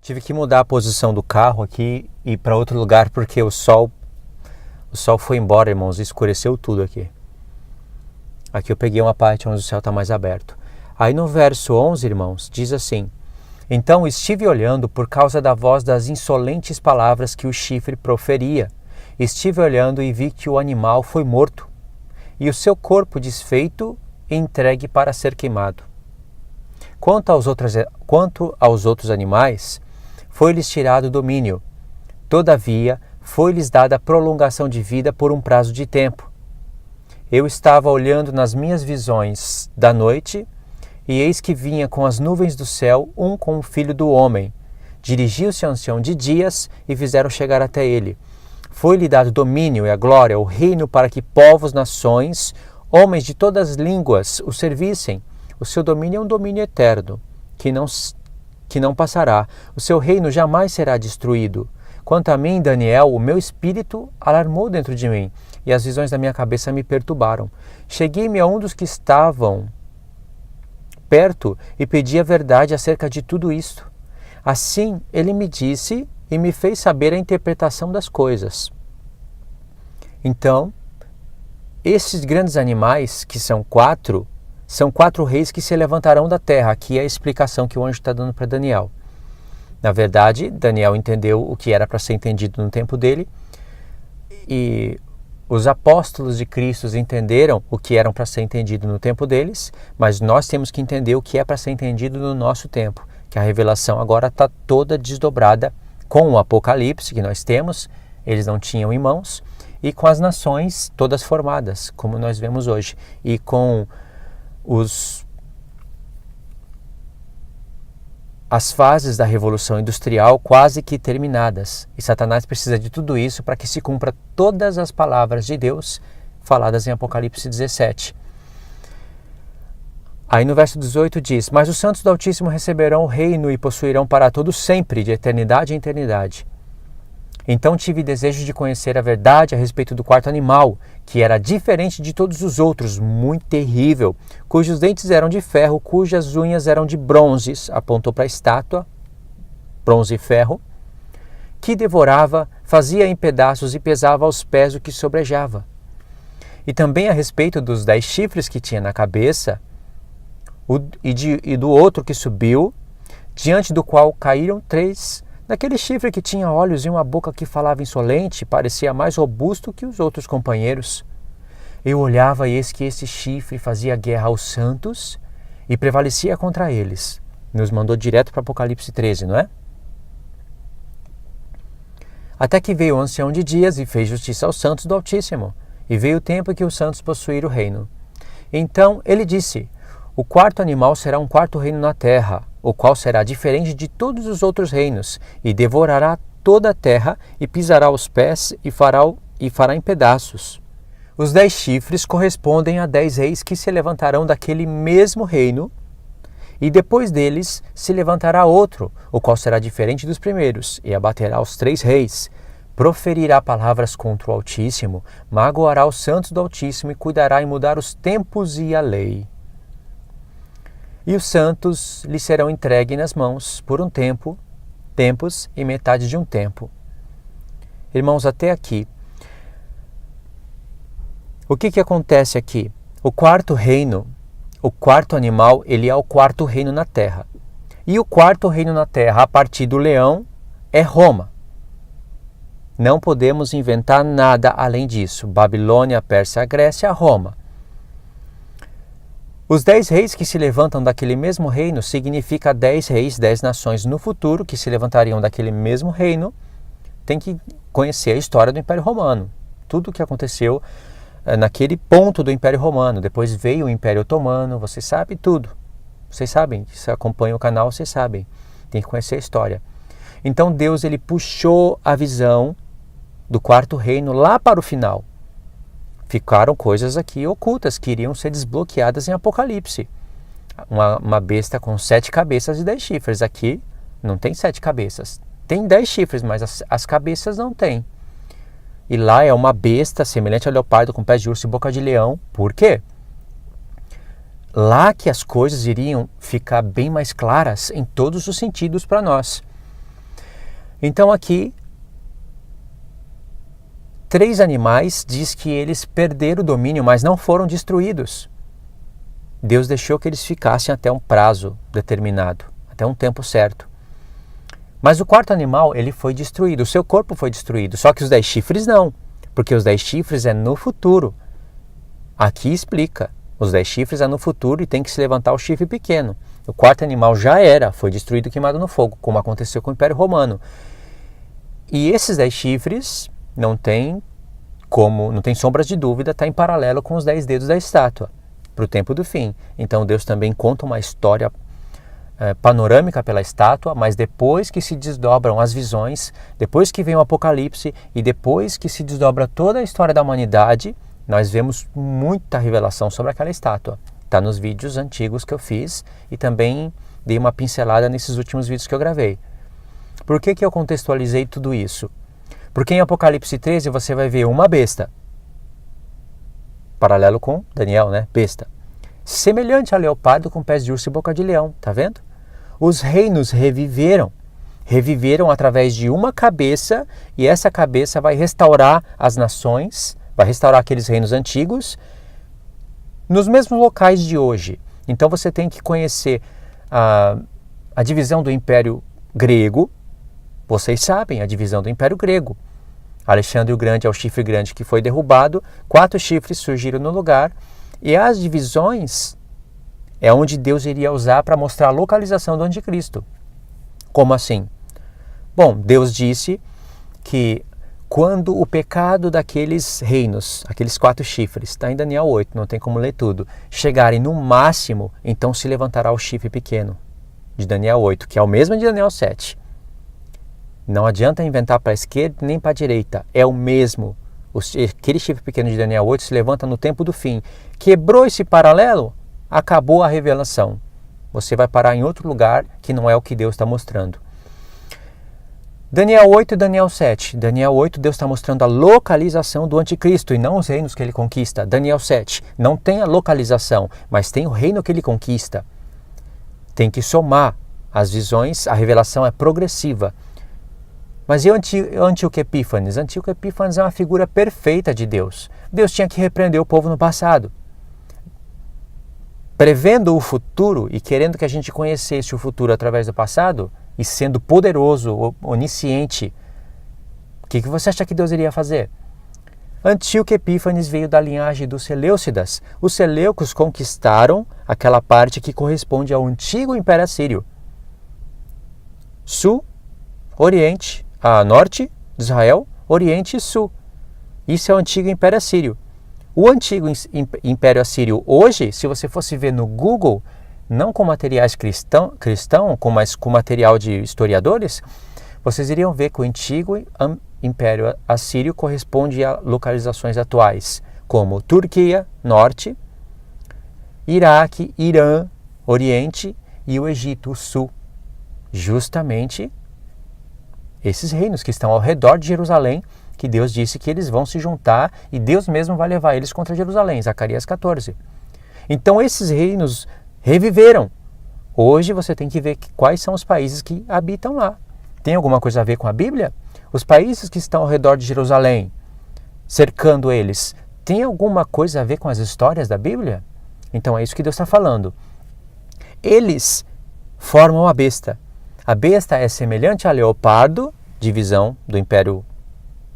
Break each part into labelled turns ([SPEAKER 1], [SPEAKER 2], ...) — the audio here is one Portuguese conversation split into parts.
[SPEAKER 1] Tive que mudar a posição do carro aqui e ir para outro lugar porque o sol foi embora, irmãos, escureceu tudo aqui. Aqui eu peguei uma parte onde o céu está mais aberto. Aí no verso 11, irmãos, diz assim: Então estive olhando por causa da voz das insolentes palavras que o chifre proferia. Estive olhando e vi que o animal foi morto, e o seu corpo desfeito e entregue para ser queimado. Quanto aos outros animais, foi-lhes tirado o domínio. Todavia, foi-lhes dada prolongação de vida por um prazo de tempo. Eu estava olhando nas minhas visões da noite, e eis que vinha com as nuvens do céu um com o Filho do Homem. Dirigiu-se ao ancião de dias e fizeram chegar até ele. Foi-lhe dado domínio e a glória, o reino, para que povos, nações, homens de todas as línguas o servissem. O seu domínio é um domínio eterno, que não passará. O seu reino jamais será destruído. Quanto a mim, Daniel, o meu espírito alarmou dentro de mim, e as visões da minha cabeça me perturbaram. Cheguei-me a um dos que estavam perto e pedi a verdade acerca de tudo isto. Assim, ele me disse e me fez saber a interpretação das coisas. Então, esses grandes animais, que são quatro reis que se levantarão da terra. Aqui é a explicação que o anjo está dando para Daniel. Na verdade, Daniel entendeu o que era para ser entendido no tempo dele, e os apóstolos de Cristo entenderam o que era para ser entendido no tempo deles, mas nós temos que entender o que é para ser entendido no nosso tempo, que a revelação agora está toda desdobrada com o Apocalipse que nós temos, eles não tinham em mãos, e com as nações todas formadas, como nós vemos hoje, e com as fases da Revolução Industrial quase que terminadas. E Satanás precisa de tudo isso para que se cumpra todas as palavras de Deus faladas em Apocalipse 17. Aí no verso 18 diz: Mas os santos do Altíssimo receberão o reino e possuirão para todo sempre, de eternidade em eternidade. Então tive desejo de conhecer a verdade a respeito do quarto animal, que era diferente de todos os outros, muito terrível, cujos dentes eram de ferro, cujas unhas eram de bronze, apontou para a estátua, bronze e ferro, que devorava, fazia em pedaços e pesava aos pés o que sobrejava. E também a respeito dos 10 chifres que tinha na cabeça, e do outro que subiu, diante do qual caíram 3. Daquele chifre que tinha olhos e uma boca que falava insolente, parecia mais robusto que os outros companheiros. Eu olhava e eis que esse chifre fazia guerra aos santos e prevalecia contra eles. Nos mandou direto para Apocalipse 13, não é? Até que veio o ancião de dias e fez justiça aos santos do Altíssimo, e veio o tempo em que os santos possuíram o reino. Então ele disse: O quarto animal será um quarto reino na terra, o qual será diferente de todos os outros reinos, e devorará toda a terra, e pisará os pés, e fará em pedaços. Os 10 chifres correspondem a 10 reis que se levantarão daquele mesmo reino, e depois deles se levantará outro, o qual será diferente dos primeiros, e abaterá os 3 reis. Proferirá palavras contra o Altíssimo, magoará os santos do Altíssimo, e cuidará em mudar os tempos e a lei. E os santos lhe serão entregues nas mãos por um tempo, tempos e metade de um tempo. Irmãos, até aqui, o que acontece aqui? O quarto reino, o quarto animal, ele é o quarto reino na terra. E o quarto reino na terra, a partir do leão, é Roma. Não podemos inventar nada além disso. Babilônia, Pérsia, Grécia, Roma. Os 10 reis que se levantam daquele mesmo reino significa 10 reis, 10 nações no futuro que se levantariam daquele mesmo reino. Tem que conhecer a história do Império Romano. Tudo o que aconteceu naquele ponto do Império Romano. Depois veio o Império Otomano, você sabe tudo. Vocês sabem, se acompanham o canal, vocês sabem. Tem que conhecer a história. Então Deus ele puxou a visão do quarto reino lá para o final. Ficaram coisas aqui ocultas que iriam ser desbloqueadas em Apocalipse. Uma besta com 7 cabeças e 10 chifres. Aqui não tem 7 cabeças. Tem 10 chifres, mas as cabeças não tem. E lá é uma besta semelhante ao leopardo com pés de urso e boca de leão. Por quê? Lá que as coisas iriam ficar bem mais claras em todos os sentidos para nós. Então aqui, 3 animais diz que eles perderam o domínio, mas não foram destruídos. Deus deixou que eles ficassem até um prazo determinado, até um tempo certo. Mas o 4º animal, ele foi destruído, o seu corpo foi destruído, só que os 10 chifres não, porque os 10 chifres é no futuro. Aqui explica, os 10 chifres é no futuro e tem que se levantar o chifre pequeno. O 4º animal já foi destruído e queimado no fogo, como aconteceu com o Império Romano. E esses 10 chifres não tem sombras de dúvida, está em paralelo com os 10 dedos da estátua, para o tempo do fim. Então Deus também conta uma história panorâmica pela estátua, mas depois que se desdobram as visões, depois que vem o Apocalipse e depois que se desdobra toda a história da humanidade, nós vemos muita revelação sobre aquela estátua. Está nos vídeos antigos que eu fiz e também dei uma pincelada nesses últimos vídeos que eu gravei. Por que eu contextualizei tudo isso? Porque em Apocalipse 13 você vai ver uma besta, paralelo com Daniel, né? Besta. Semelhante a leopardo com pés de urso e boca de leão, tá vendo? Os reinos reviveram através de uma cabeça, e essa cabeça vai restaurar as nações, vai restaurar aqueles reinos antigos nos mesmos locais de hoje. Então você tem que conhecer a divisão do Império Grego. Vocês sabem a divisão do Império Grego. Alexandre o Grande é o chifre grande que foi derrubado, 4 chifres surgiram no lugar, e as divisões é onde Deus iria usar para mostrar a localização do anticristo. Como assim? Bom, Deus disse que quando o pecado daqueles reinos, aqueles 4 chifres, está em Daniel 8, não tem como ler tudo, chegarem no máximo, então se levantará o chifre pequeno de Daniel 8, que é o mesmo de Daniel 7. Não adianta inventar para a esquerda nem para a direita, é o mesmo. Aquele chifre pequeno de Daniel 8 se levanta no tempo do fim. Quebrou esse paralelo, acabou a revelação. Você vai parar em outro lugar que não é o que Deus está mostrando. Daniel 8 e Daniel 7. Daniel 8, Deus está mostrando a localização do anticristo e não os reinos que ele conquista. Daniel 7 não tem a localização, mas tem o reino que ele conquista. Tem que somar as visões, a revelação é progressiva. Mas e o Antíoco Epífanes? Antíoco Epífanes é uma figura perfeita de Deus. Deus tinha que repreender o povo no passado. Prevendo o futuro e querendo que a gente conhecesse o futuro através do passado, e sendo poderoso, onisciente, o que você acha que Deus iria fazer? Antíoco Epífanes veio da linhagem dos Seleucidas. Os Seleucos conquistaram aquela parte que corresponde ao antigo Império Assírio. Sul, Oriente, Norte de Israel, Oriente e Sul. Isso é o antigo Império Assírio. O antigo Império Assírio hoje, se você fosse ver no Google, não com materiais cristão, mas com material de historiadores, vocês iriam ver que o antigo Império Assírio corresponde a localizações atuais, como Turquia, Norte, Iraque, Irã, Oriente e o Egito, o Sul. Justamente esses reinos que estão ao redor de Jerusalém, que Deus disse que eles vão se juntar e Deus mesmo vai levar eles contra Jerusalém, Zacarias 14. Então esses reinos reviveram. Hoje você tem que ver quais são os países que habitam lá. Tem alguma coisa a ver com a Bíblia? Os países que estão ao redor de Jerusalém, cercando eles, tem alguma coisa a ver com as histórias da Bíblia? Então é isso que Deus está falando. Eles formam a besta. A besta é semelhante a leopardo, divisão do Império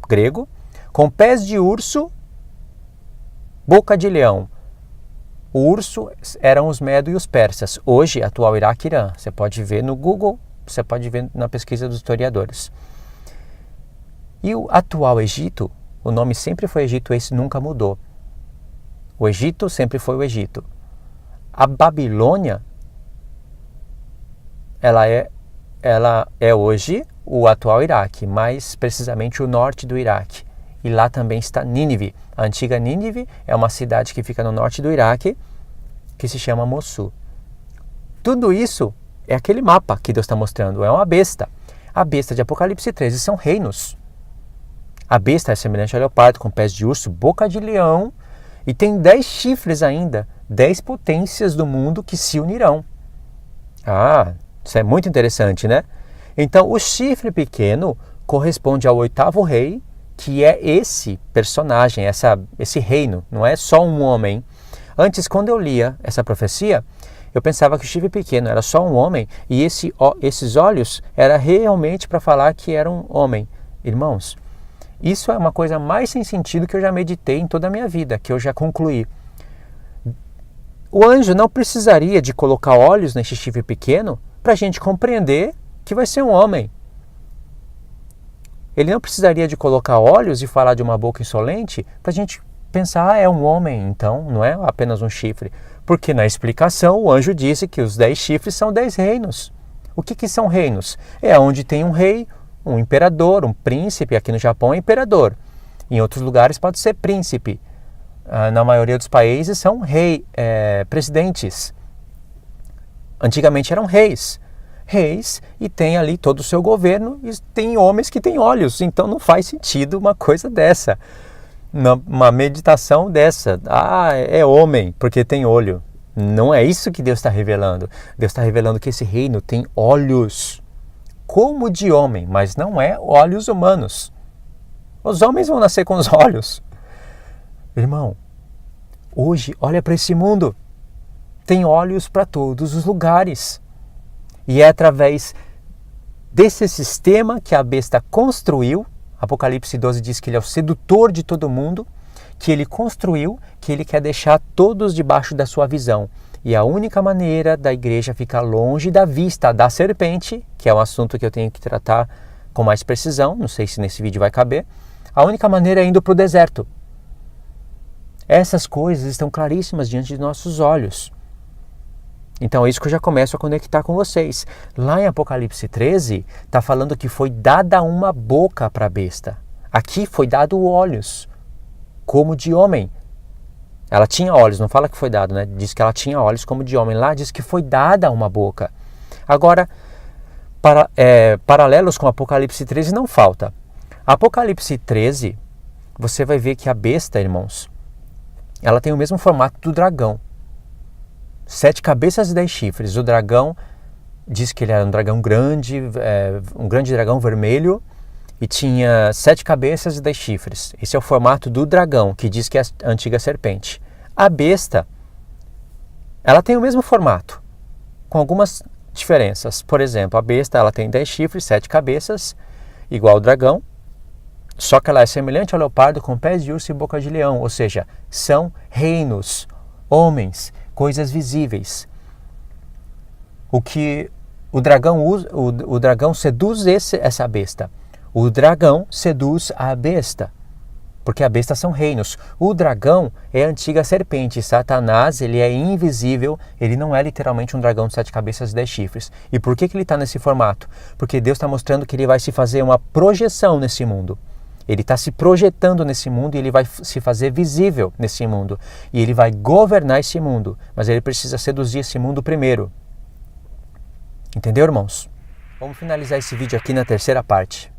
[SPEAKER 1] Grego, com pés de urso, boca de leão. O urso eram os medos e os persas. Hoje, atual Iraque e Irã. Você pode ver no Google, você pode ver na pesquisa dos historiadores. E o atual Egito, o nome sempre foi Egito, esse nunca mudou. O Egito sempre foi o Egito. A Babilônia, ela é hoje o atual Iraque, mais precisamente o norte do Iraque. E lá também está Nínive. A antiga Nínive é uma cidade que fica no norte do Iraque, que se chama Mossul. Tudo isso é aquele mapa que Deus está mostrando, é uma besta. A besta de Apocalipse 13 são reinos. A besta é semelhante ao leopardo, com pés de urso, boca de leão, e tem 10 chifres ainda, 10 potências do mundo que se unirão. Isso é muito interessante, né? Então, o chifre pequeno corresponde ao 8º rei, que é esse personagem, esse reino, não é só um homem. Antes, quando eu lia essa profecia, eu pensava que o chifre pequeno era só um homem e esses olhos era realmente para falar que era um homem. Irmãos, isso é uma coisa mais sem sentido que eu já meditei em toda a minha vida, que eu já concluí. O anjo não precisaria de colocar olhos nesse chifre pequeno para a gente compreender que vai ser um homem. Ele não precisaria de colocar olhos e falar de uma boca insolente para a gente pensar, é um homem, então, não é apenas um chifre. Porque na explicação o anjo disse que os 10 chifres são 10 reinos. O que são reinos? É onde tem um rei, um imperador, um príncipe. Aqui no Japão é imperador. Em outros lugares pode ser príncipe. Na maioria dos países são presidentes. Antigamente eram reis. Reis, e tem ali todo o seu governo, e tem homens que têm olhos, então não faz sentido uma coisa dessa, uma meditação dessa. É homem porque tem olho. Não é isso que Deus está revelando. Deus está revelando que esse reino tem olhos como de homem, mas não é olhos humanos. Os homens vão nascer com os olhos. Irmão, hoje olha para esse mundo, tem olhos para todos os lugares. E é através desse sistema que a besta construiu, Apocalipse 12 diz que ele é o sedutor de todo mundo, que ele construiu, que ele quer deixar todos debaixo da sua visão. E a única maneira da igreja ficar longe da vista da serpente, que é um assunto que eu tenho que tratar com mais precisão, não sei se nesse vídeo vai caber, a única maneira é indo para o deserto. Essas coisas estão claríssimas diante de nossos olhos. Então é isso que eu já começo a conectar com vocês. Lá em Apocalipse 13, está falando que foi dada uma boca para a besta. Aqui foi dado olhos, como de homem. Ela tinha olhos, não fala que foi dado, né? Diz que ela tinha olhos como de homem. Lá diz que foi dada uma boca. Agora, paralelos com Apocalipse 13 não falta. Apocalipse 13, você vai ver que a besta, irmãos, ela tem o mesmo formato do dragão. 7 cabeças e 10 chifres. O dragão diz que ele era um dragão grande, um grande dragão vermelho, e tinha 7 cabeças e 10 chifres. Esse é o formato do dragão, que diz que é a antiga serpente. A besta, ela tem o mesmo formato, com algumas diferenças. Por exemplo, a besta ela tem 10 chifres, 7 cabeças, igual ao dragão, só que ela é semelhante ao leopardo com pés de urso e boca de leão, ou seja, são reinos, homens, coisas visíveis. O que o dragão usa, o dragão seduz essa besta. O dragão seduz a besta, porque a besta são reinos. O dragão é a antiga serpente. Satanás, ele é invisível, ele não é literalmente um dragão de 7 cabeças e 10 chifres. E por que ele está nesse formato? Porque Deus está mostrando que ele vai se fazer uma projeção nesse mundo. Ele está se projetando nesse mundo e ele vai se fazer visível nesse mundo. E ele vai governar esse mundo. Mas ele precisa seduzir esse mundo primeiro. Entendeu, irmãos? Vamos finalizar esse vídeo aqui na terceira parte.